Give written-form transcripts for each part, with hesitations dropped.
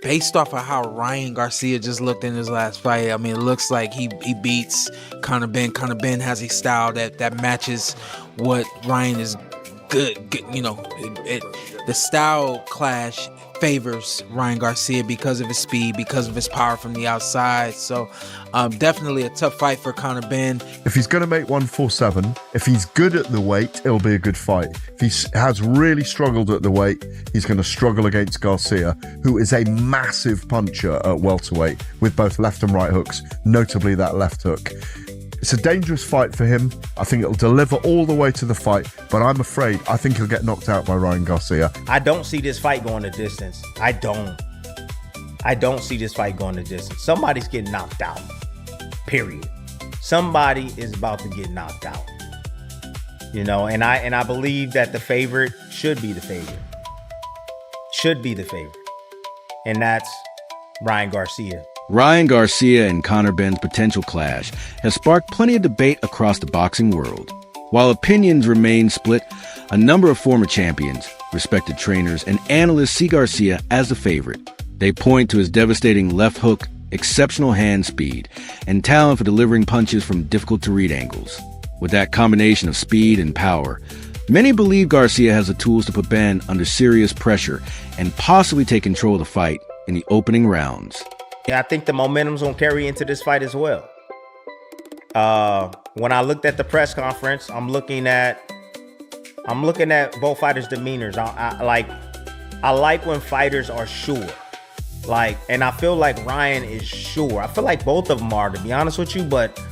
based off of how Ryan Garcia just looked in his last fight, I mean, it looks like he beats Conor Benn. Conor Benn has a style that matches what Ryan is good. You know, the style clash favors Ryan Garcia because of his speed, because of his power from the outside. So definitely a tough fight for Conor Benn. If he's going to make 147, if he's good at the weight, it'll be a good fight. If he has really struggled at the weight, he's going to struggle against Garcia, who is a massive puncher at welterweight with both left and right hooks, notably that left hook. It's a dangerous fight for him. I think it'll deliver all the way to the fight, but I'm afraid I think he'll get knocked out by Ryan Garcia. I don't see this fight going the distance. I don't see this fight going the distance. Somebody's getting knocked out, period. Somebody is about to get knocked out. You know, and I believe that the favorite should be the favorite. And that's Ryan Garcia. Ryan Garcia and Conor Benn's potential clash has sparked plenty of debate across the boxing world. While opinions remain split, a number of former champions, respected trainers, and analysts see Garcia as the favorite. They point to his devastating left hook, exceptional hand speed, and talent for delivering punches from difficult-to-read angles. With that combination of speed and power, many believe Garcia has the tools to put Benn under serious pressure and possibly take control of the fight in the opening rounds. Yeah, I think the momentum's gonna carry into this fight as well. When I looked at the press conference, I'm looking at both fighters' demeanors. I like when fighters are sure. And I feel like Ryan is sure. I feel like both of them are, to be honest with you, but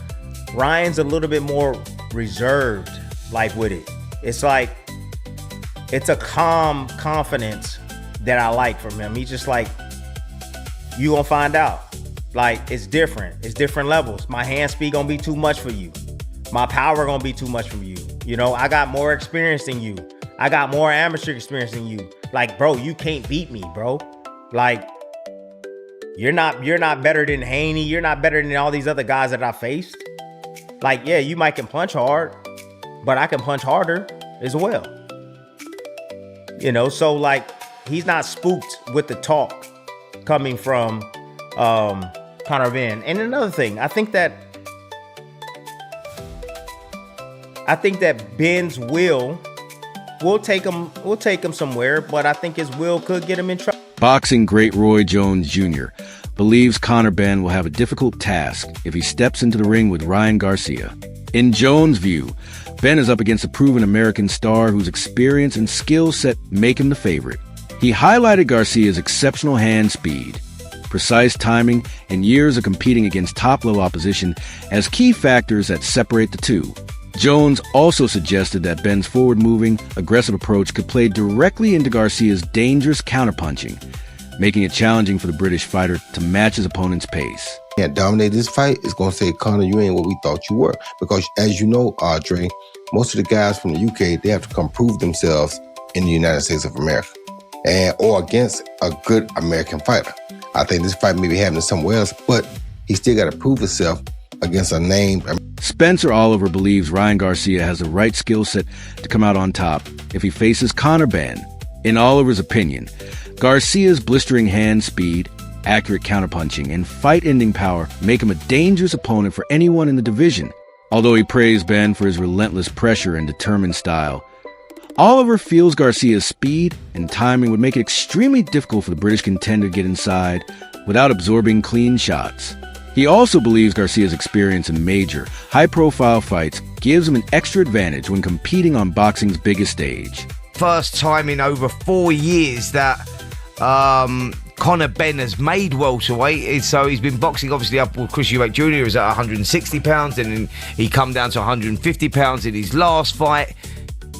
Ryan's a little bit more reserved, with it. It's it's a calm confidence that I like from him. He's just you gonna find out. It's different. It's different levels. My hand speed gonna be too much for you. My power gonna be too much for you. You know, I got more experience than you. I got more amateur experience than you. Bro, you can't beat me, bro. You're not better than Haney. You're not better than all these other guys that I faced. Yeah, you might can punch hard, but I can punch harder as well. You know, so he's not spooked with the talk coming from Conor Benn. And another thing, I think that Benn's will take him somewhere, but I think his will could get him in trouble. Boxing great Roy Jones Jr. believes Conor Benn will have a difficult task if he steps into the ring with Ryan Garcia. In Jones' view, Benn is up against a proven American star whose experience and skill set make him the favorite. He highlighted Garcia's exceptional hand speed, precise timing, and years of competing against top-level opposition as key factors that separate the two. Jones also suggested that Benn's forward-moving, aggressive approach could play directly into Garcia's dangerous counterpunching, making it challenging for the British fighter to match his opponent's pace. Can't dominate this fight. It's going to say, Conor, you ain't what we thought you were. Because as you know, Andre, most of the guys from the UK, they have to come prove themselves in the United States of America or against a good American fighter. I think this fight may be happening somewhere else, but he still got to prove himself against a name. Spencer Oliver believes Ryan Garcia has the right skill set to come out on top if he faces Conor Benn. In Oliver's opinion, Garcia's blistering hand speed, accurate counterpunching, and fight-ending power make him a dangerous opponent for anyone in the division. Although he praised Benn for his relentless pressure and determined style, Oliver feels Garcia's speed and timing would make it extremely difficult for the British contender to get inside without absorbing clean shots. He also believes Garcia's experience in major, high-profile fights gives him an extra advantage when competing on boxing's biggest stage. First time in over 4 years that Conor Benn has made welterweight. So he's been boxing obviously up with Chris Eubank Jr. He was at 160 pounds and then he come down to 150 pounds in his last fight.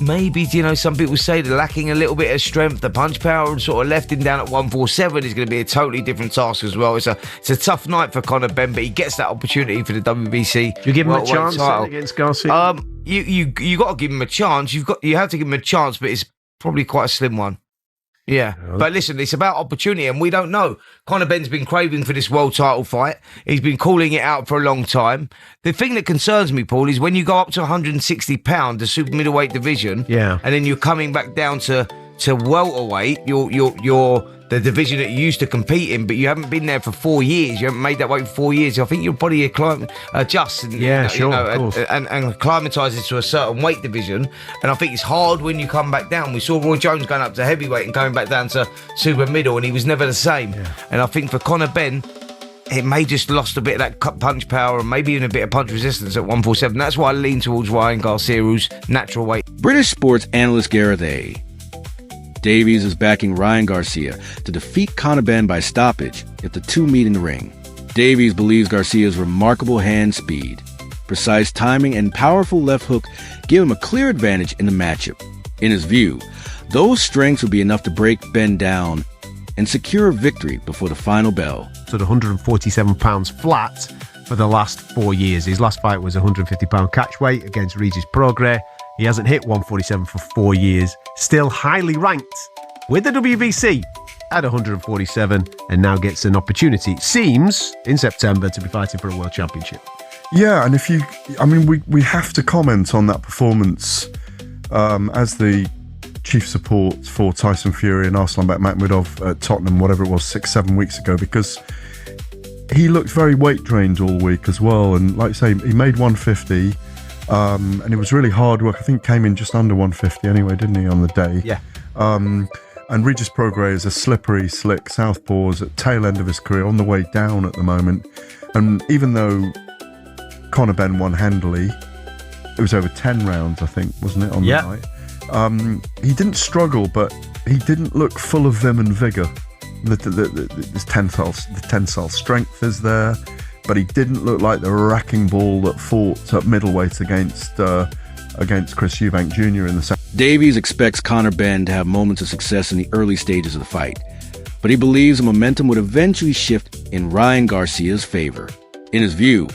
Maybe, some people say they're lacking a little bit of strength. The punch power sort of left him down at 147 is going to be a totally different task as well. It's a tough night for Conor Benn, but he gets that opportunity for the WBC. Do you give him a chance against Garcia? You got to give him a chance. You have to give him a chance, but it's probably quite a slim one. Yeah, but listen, it's about opportunity, and we don't know. Conor Benn's been craving for this world title fight. He's been calling it out for a long time. The thing that concerns me, Paul, is when you go up to 160 pound, the super middleweight division, and then you're coming back down to welterweight. You're the division that you used to compete in, but you haven't been there for 4 years. You haven't made that weight for 4 years. I think your body adjusts and, and acclimatises to a certain weight division. And I think it's hard when you come back down. We saw Roy Jones going up to heavyweight and going back down to super middle, and he was never the same. Yeah. And I think for Conor Benn, it may just lost a bit of that punch power and maybe even a bit of punch resistance at 147. That's why I lean towards Ryan Garcia, who's natural weight. British sports analyst Gareth A. Davies is backing Ryan Garcia to defeat Conor Benn by stoppage if the two meet in the ring. Davies believes Garcia's remarkable hand speed, precise timing, and powerful left hook give him a clear advantage in the matchup. In his view, those strengths would be enough to break Benn down and secure a victory before the final bell. So the 147 pounds flat for the last 4 years. His last fight was 150 pound catch weight against Regis Prograis. He hasn't hit 147 for 4 years. Still highly ranked with the WBC at 147, and now gets an opportunity, seems, in September to be fighting for a world championship. Yeah, and we have to comment on that performance as the chief support for Tyson Fury and Arslanbek Makhmudov at Tottenham, whatever it was, 6-7 weeks ago, because he looked very weight drained all week as well. And like I say, he made 150. And it was really hard work. I think came in just under 150 anyway, didn't he, on the day? Yeah. And Regis Prograis is a slippery, slick southpaws at tail end of his career, on the way down at the moment. And even though Conor Benn won handily, it was over 10 rounds, I think, wasn't it, on the night? He didn't struggle, but he didn't look full of vim and vigour. The tensile strength is there, but he didn't look like the wrecking ball that fought at middleweight against Chris Eubank Jr. in the second. Davies expects Conor Benn to have moments of success in the early stages of the fight, but he believes the momentum would eventually shift in Ryan Garcia's favor. In his view,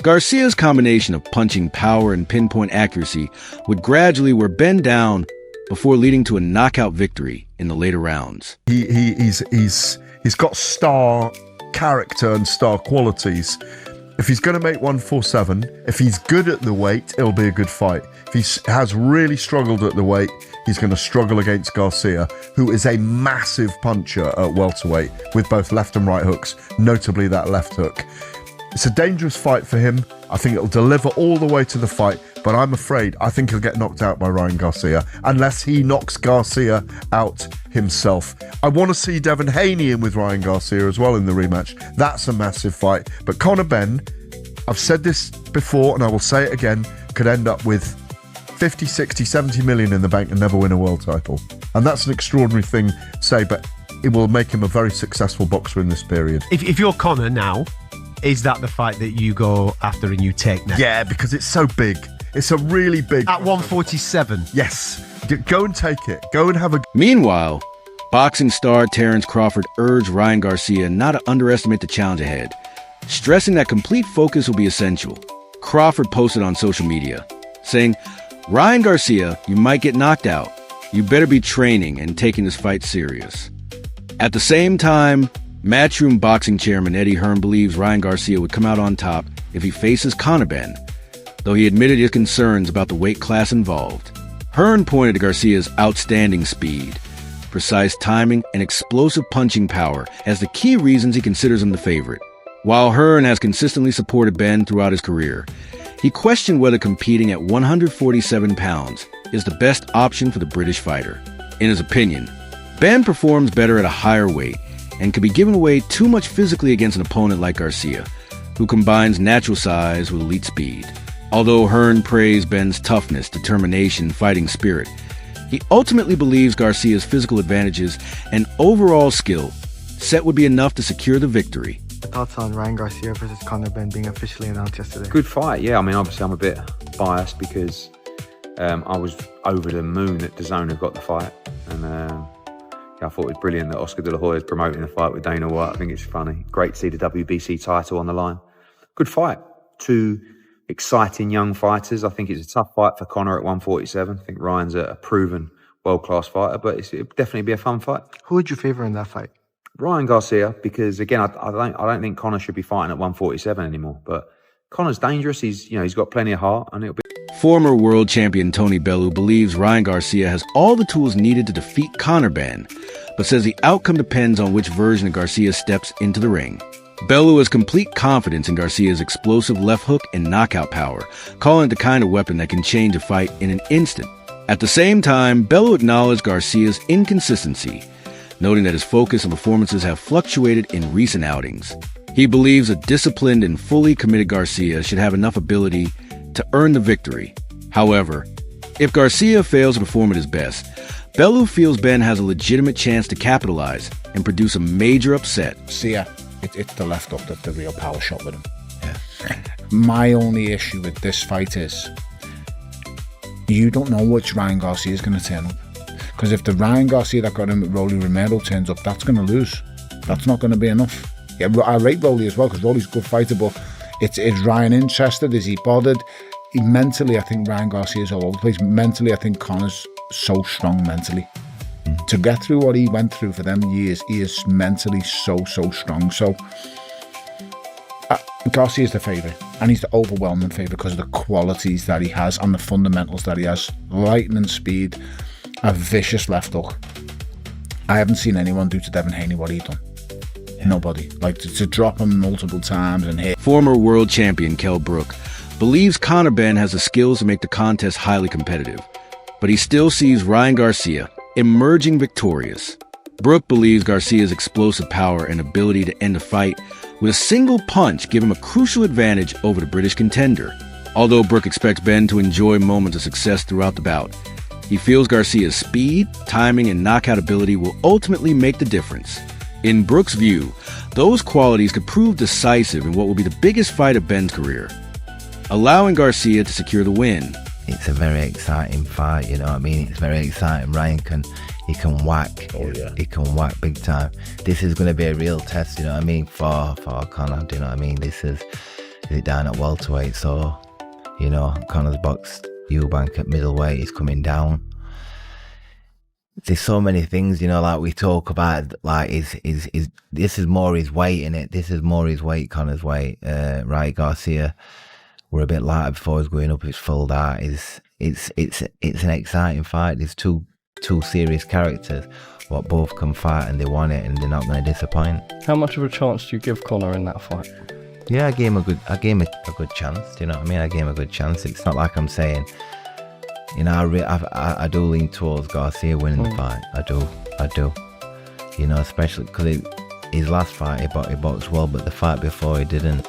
Garcia's combination of punching power and pinpoint accuracy would gradually wear Benn down before leading to a knockout victory in the later rounds. He's got star character and star qualities. If he's going to make 147, if he's good at the weight, it'll be a good fight. If he has really struggled at the weight, he's going to struggle against Garcia, who is a massive puncher at welterweight with both left and right hooks, notably that left hook. It's a dangerous fight for him. I think it'll deliver all the way to the fight, but I'm afraid I think he'll get knocked out by Ryan Garcia unless he knocks Garcia out himself. I want to see Devin Haney in with Ryan Garcia as well in the rematch. That's a massive fight. But Conor Benn, I've said this before and I will say it again, could end up with 50, 60, 70 million in the bank and never win a world title. And that's an extraordinary thing to say, but it will make him a very successful boxer in this period. If you're Conor now, is that the fight that you go after and you take next? Yeah, because it's so big. It's a really big... At 147? Yes. Go and take it. Go and have a... Meanwhile, boxing star Terence Crawford urged Ryan Garcia not to underestimate the challenge ahead, stressing that complete focus will be essential. Crawford posted on social media, saying, "Ryan Garcia, you might get knocked out. You better be training and taking this fight serious." At the same time, Matchroom boxing chairman Eddie Hearn believes Ryan Garcia would come out on top if he faces Conor Benn, though he admitted his concerns about the weight class involved. Hearn pointed to Garcia's outstanding speed, precise timing, and explosive punching power as the key reasons he considers him the favorite. While Hearn has consistently supported Benn throughout his career, he questioned whether competing at 147 pounds is the best option for the British fighter. In his opinion, Benn performs better at a higher weight and could be giving away too much physically against an opponent like Garcia, who combines natural size with elite speed. Although Hearn praised Benn's toughness, determination, and fighting spirit, he ultimately believes Garcia's physical advantages and overall skill set would be enough to secure the victory. Thoughts on Ryan Garcia versus Conor Benn being officially announced yesterday? Good fight, yeah. I mean, obviously I'm a bit biased because I was over the moon that DAZN have got the fight, and I thought it was brilliant that Oscar De La Hoya is promoting the fight with Dana White. I think it's funny. Great to see the WBC title on the line. Good fight. Two exciting young fighters. I think it's a tough fight for Conor at 147. I think Ryan's a proven world-class fighter, but it'll definitely be a fun fight. Who would you favour in that fight? Ryan Garcia, because again, I don't think Conor should be fighting at 147 anymore. But Conor's dangerous. He's got plenty of heart, and it'll be. Former world champion Tony Bellew believes Ryan Garcia has all the tools needed to defeat Conor Benn, but but says the outcome depends on which version of Garcia steps into the ring. Bellew has complete confidence in Garcia's explosive left hook and knockout power, calling it the kind of weapon that can change a fight in an instant. At the same time, Bellew acknowledged Garcia's inconsistency, noting that his focus and performances have fluctuated in recent outings. He believes a disciplined and fully committed Garcia should have enough ability to earn the victory. However, if Garcia fails to perform at his best, Bellew feels Benn has a legitimate chance to capitalize and produce a major upset. It's the left hook that's the real power shot with him. Yeah. My only issue with this fight is you don't know which Ryan Garcia is going to turn up. Because if the Ryan Garcia that got him with Rolly Romero turns up, that's going to lose. That's not going to be enough. Yeah, I rate Rolly as well because Rolly's a good fighter, but is Ryan interested? Is he bothered? Mentally, I think Ryan Garcia is all over the place. Mentally, I think Conor's so strong mentally. To get through what he went through for them years, he is mentally so strong. So Garcia's the favourite, and he's the overwhelming favourite because of the qualities that he has and the fundamentals that he has. Lightning speed, a vicious left hook. I haven't seen anyone do to Devin Haney what he done. Yeah. Nobody. Like to drop him multiple times and hit. Former world champion Kell Brook believes Conor Benn has the skills to make the contest highly competitive, but he still sees Ryan Garcia emerging victorious. Brook believes Garcia's explosive power and ability to end a fight with a single punch give him a crucial advantage over the British contender. Although Brook expects Benn to enjoy moments of success throughout the bout, he feels Garcia's speed, timing, and knockout ability will ultimately make the difference. In Brook's view, those qualities could prove decisive in what will be the biggest fight of Benn's career, allowing Garcia to secure the win. It's a very exciting fight, you know what I mean? It's very exciting. Ryan can whack. Oh, yeah. He can whack big time. This is going to be a real test, you know what I mean, for Conor, do you know what I mean? This is it down at welterweight, so, you know, Conor's boxed Eubank at middleweight, he's coming down. There's so many things, you know, like we talk about, like, is this is more his weight, innit? This is more his weight, Conor's weight. Ryan Garcia were a bit lighter before he was going up. It's full out. It's an exciting fight. There's two serious characters, what both can fight, and they want it, and they're not going to disappoint. How much of a chance do you give Conor in that fight? Yeah, I gave him a good chance. Do you know what I mean? I gave him a good chance. It's not like I'm saying, you know, I do lean towards Garcia winning the fight. I do. You know, especially because his last fight he boxed well, but the fight before he didn't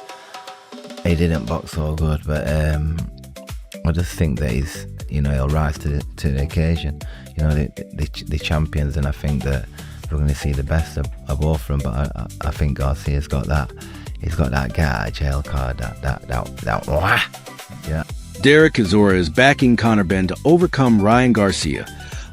box so good. But I just think that he'll rise to the occasion. You know, the champions, and I think that we're going to see the best of both of them. But I think Garcia's got that. He's got that get out of jail card. That. Yeah. Derek Chisora is backing Conor Benn to overcome Ryan Garcia,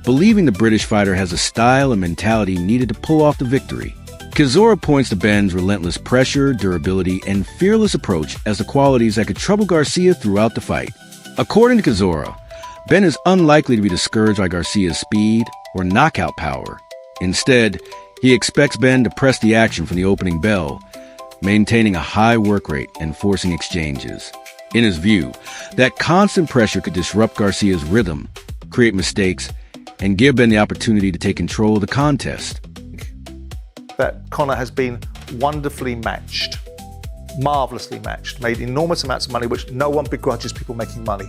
believing the British fighter has a style and mentality needed to pull off the victory. Chisora points to Benn's relentless pressure, durability, and fearless approach as the qualities that could trouble Garcia throughout the fight. According to Chisora, Benn is unlikely to be discouraged by Garcia's speed or knockout power. Instead, he expects Benn to press the action from the opening bell, maintaining a high work rate and forcing exchanges. In his view, that constant pressure could disrupt Garcia's rhythm, create mistakes, and give Benn the opportunity to take control of the contest. That Conor has been wonderfully matched, marvelously matched, made enormous amounts of money, which no one begrudges people making money,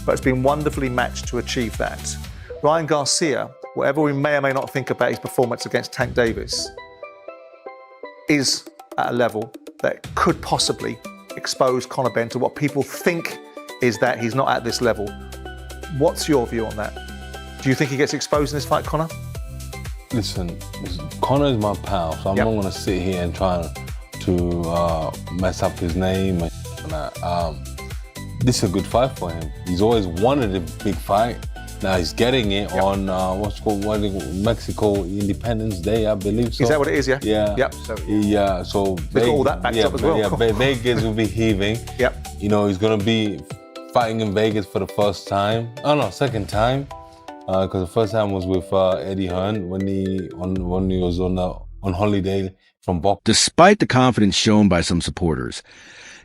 but it's been wonderfully matched to achieve that. Ryan Garcia, whatever we may or may not think about his performance against Tank Davis, is at a level that could possibly expose Conor Benn to what people think is that he's not at this level. What's your view on that? Do you think he gets exposed in this fight, Conor? Listen, Conor is my pal, so I'm not going to sit here and try to mess up his name and that. This is a good fight for him. He's always wanted a big fight. Now he's getting it on Mexico Independence Day, I believe. So. Is that what it is? Yeah. Yeah. Yep. So they've got all that backed up as well. Yeah, Vegas will be heaving. Yep. You know, he's gonna be fighting in Vegas for the first time. Oh no, second time. Because the first time was with Eddie Hearn when he was on holiday from boxing. Despite the confidence shown by some supporters,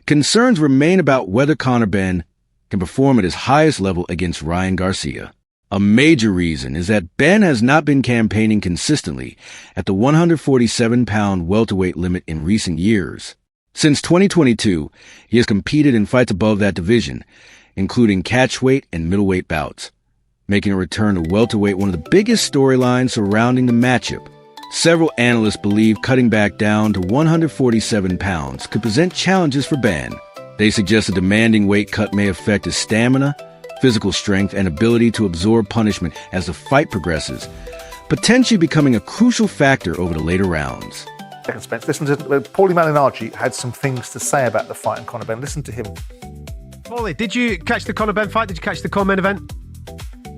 concerns remain about whether Conor Benn can perform at his highest level against Ryan Garcia. A major reason is that Ben has not been campaigning consistently at the 147-pound welterweight limit in recent years. Since 2022, he has competed in fights above that division, including catchweight and middleweight bouts, making a return to welterweight one of the biggest storylines surrounding the matchup. Several analysts believe cutting back down to 147 pounds could present challenges for Ben. They suggest a demanding weight cut may affect his stamina, physical strength, and ability to absorb punishment as the fight progresses, potentially becoming a crucial factor over the later rounds. Spence, listen to Paulie Malignaggi had some things to say about the fight and Conor Benn. Listen to him. Paulie, did you catch the Conor Benn fight? Did you catch the co-main event?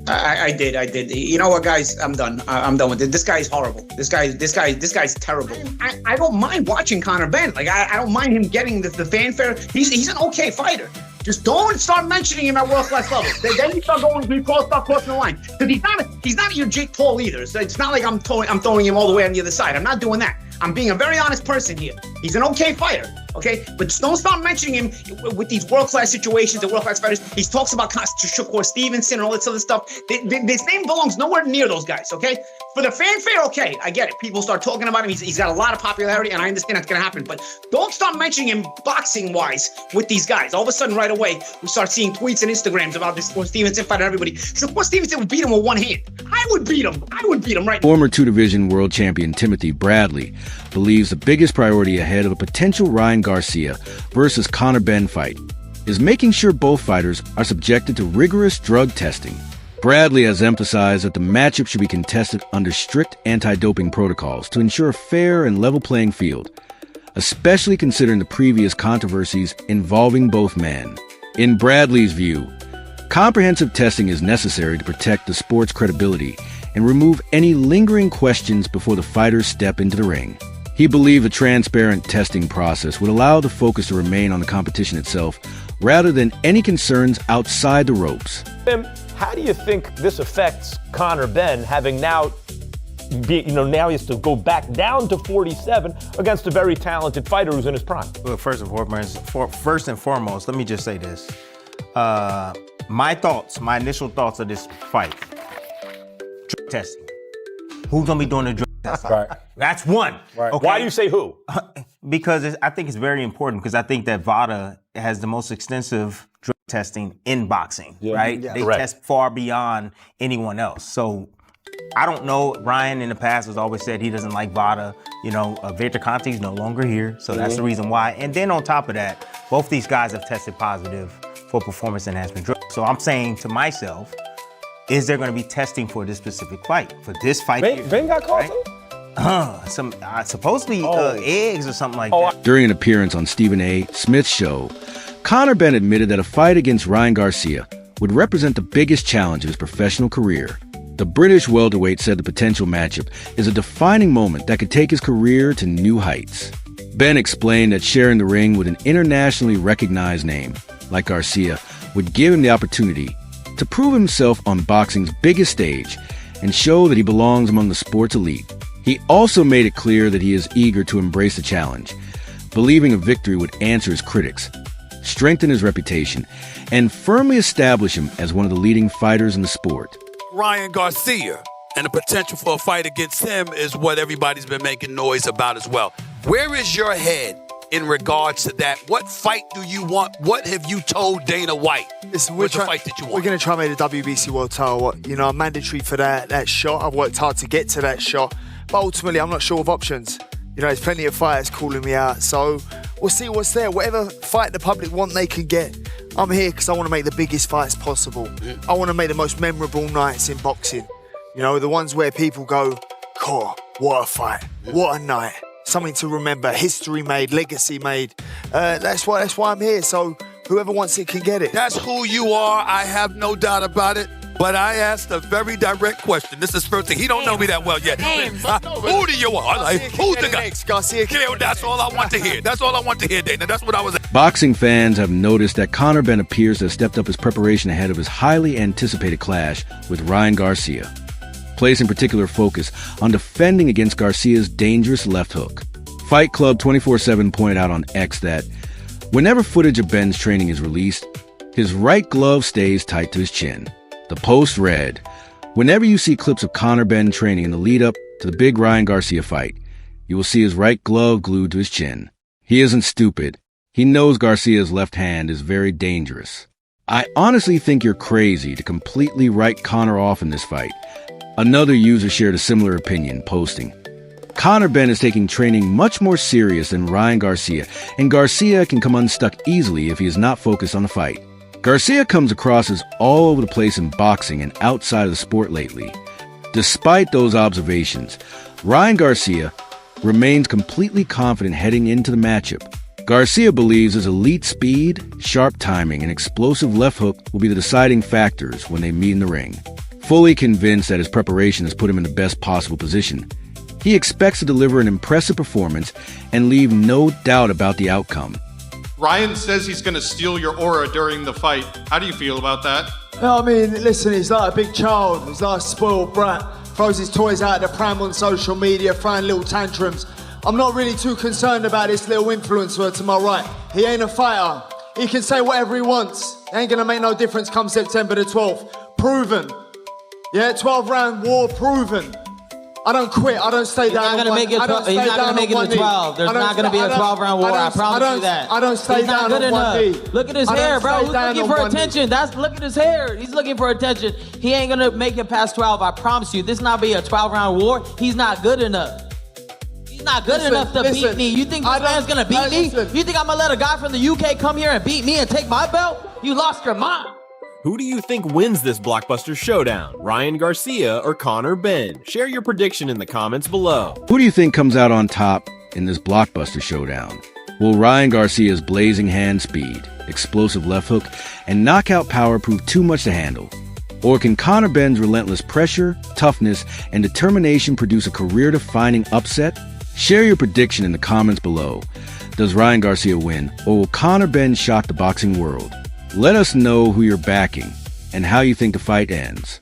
I did. You know what, guys? I'm done. I'm done with it. This guy's horrible. This guy's terrible. I don't mind watching Conor Benn. Like I don't mind him getting the fanfare. He's an okay fighter. Just don't start mentioning him at world-class level. Then you start crossing the line. Because he's not your Jake Paul either. So it's not like I'm throwing him all the way on the other side. I'm not doing that. I'm being a very honest person here. He's an okay fighter, okay? But just don't start mentioning him with these world-class situations and world-class fighters. He talks about Shakur Stevenson and all this other stuff. His name belongs nowhere near those guys, okay? For the fanfare, okay, I get it. People start talking about him. He's got a lot of popularity, and I understand that's going to happen. But don't start mentioning him boxing-wise with these guys. All of a sudden, right away, we start seeing tweets and Instagrams about this Shakur Stevenson fight and everybody. Shakur Stevenson would beat him with one hand. I would beat him right now. Former two-division world champion Timothy Bradley believes the biggest priority ahead of a potential Ryan Garcia versus Conor Benn fight is making sure both fighters are subjected to rigorous drug testing. Bradley has emphasized that the matchup should be contested under strict anti-doping protocols to ensure a fair and level playing field, especially considering the previous controversies involving both men. In Bradley's view, comprehensive testing is necessary to protect the sport's credibility and remove any lingering questions before the fighters step into the ring. He believed a transparent testing process would allow the focus to remain on the competition itself rather than any concerns outside the ropes. Tim, how do you think this affects Conor Benn having now now he has to go back down to 47 against a very talented fighter who's in his prime? Well, first and foremost, let me just say this. My initial thoughts of this fight. Drug testing. Who's gonna be doing the drug testing? Right. That's one. Right. Okay? Why do you say who? Because I think it's very important because I think that VADA has the most extensive drug testing in boxing, right? Yeah. They Correct. test far beyond anyone else. So I don't know. Ryan in the past has always said he doesn't like VADA. Victor Conte is no longer here, so that's the reason why. And then on top of that, both these guys have tested positive for performance enhancement drugs. So I'm saying to myself, is there going to be testing for this specific fight? For this fight here? Ben got called supposedly eggs or something like that. During an appearance on Stephen A. Smith's show, Conor Benn admitted that a fight against Ryan Garcia would represent the biggest challenge of his professional career. The British welterweight said the potential matchup is a defining moment that could take his career to new heights. Benn explained that sharing the ring with an internationally recognized name, like Garcia, would give him the opportunity to prove himself on boxing's biggest stage and show that he belongs among the sport's elite. He also made it clear that he is eager to embrace the challenge, believing a victory would answer his critics, strengthen his reputation, and firmly establish him as one of the leading fighters in the sport. Ryan Garcia and the potential for a fight against him is what everybody's been making noise about as well. Where is your head in regards to that? What fight do you want? What have you told Dana White? Listen, What's the fight that you want? We're going to try and make the WBC World title, I'm mandatory for that shot. I've worked hard to get to that shot, but ultimately I'm not sure of options. There's plenty of fighters calling me out, so we'll see what's there. Whatever fight the public want, they can get. I'm here because I want to make the biggest fights possible. I want to make the most memorable nights in boxing. The ones where people go, "God, what a fight, what a night." Something to remember, history made, legacy made. That's why I'm here. So whoever wants it can get it. That's who you are. I have no doubt about it. But I asked a very direct question. This is first thing. He don't know me that well yet. Who do you want? Who's the guy? Garcia. That's all I want to hear. That's all I want to hear, Dana. That's what I was. Boxing fans have noticed that Conor Benn appears to have stepped up his preparation ahead of his highly anticipated clash with Ryan Garcia, placing particular focus on defending against Garcia's dangerous left hook. Fight Club 24/7 pointed out on X that whenever footage of Benn's training is released, his right glove stays tight to his chin. The post read, Whenever you see clips of Conor Benn training in the lead-up to the big Ryan Garcia fight, you will see his right glove glued to his chin. He isn't stupid. He knows Garcia's left hand is very dangerous. I honestly think you're crazy to completely write Conor off in this fight. Another user shared a similar opinion, posting, Conor Benn is taking training much more serious than Ryan Garcia, and Garcia can come unstuck easily if he is not focused on the fight. Garcia comes across as all over the place in boxing and outside of the sport lately. Despite those observations, Ryan Garcia remains completely confident heading into the matchup. Garcia believes his elite speed, sharp timing, and explosive left hook will be the deciding factors when they meet in the ring. Fully convinced that his preparation has put him in the best possible position, he expects to deliver an impressive performance and leave no doubt about the outcome. Ryan says he's going to steal your aura during the fight. How do you feel about that? No, I mean, listen, he's like a big child. He's like a spoiled brat. Throws his toys out of the pram on social media, throwing little tantrums. I'm not really too concerned about this little influencer to my right. He ain't a fighter. He can say whatever he wants. It ain't gonna make no difference come September the 12th. Proven. Yeah, 12-round war, proven. I don't quit. I don't stay down. He's not going to make it to 12. There's not going to be a 12-round war. I promise you that. I don't stay down on one knee. Look at his hair, bro. He's looking for attention. Look at his hair. He's looking for attention. He ain't going to make it past 12. I promise you. This not be a 12-round war. He's not good enough. He's not good enough to beat me. You think this man's going to beat me? You think I'm going to let a guy from the UK come here and beat me and take my belt? You lost your mind. Who do you think wins this blockbuster showdown? Ryan Garcia or Conor Benn? Share your prediction in the comments below. Who do you think comes out on top in this blockbuster showdown? Will Ryan Garcia's blazing hand speed, explosive left hook, and knockout power prove too much to handle? Or can Conor Benn's relentless pressure, toughness, and determination produce a career-defining upset? Share your prediction in the comments below. Does Ryan Garcia win, or will Conor Benn shock the boxing world? Let us know who you're backing and how you think the fight ends.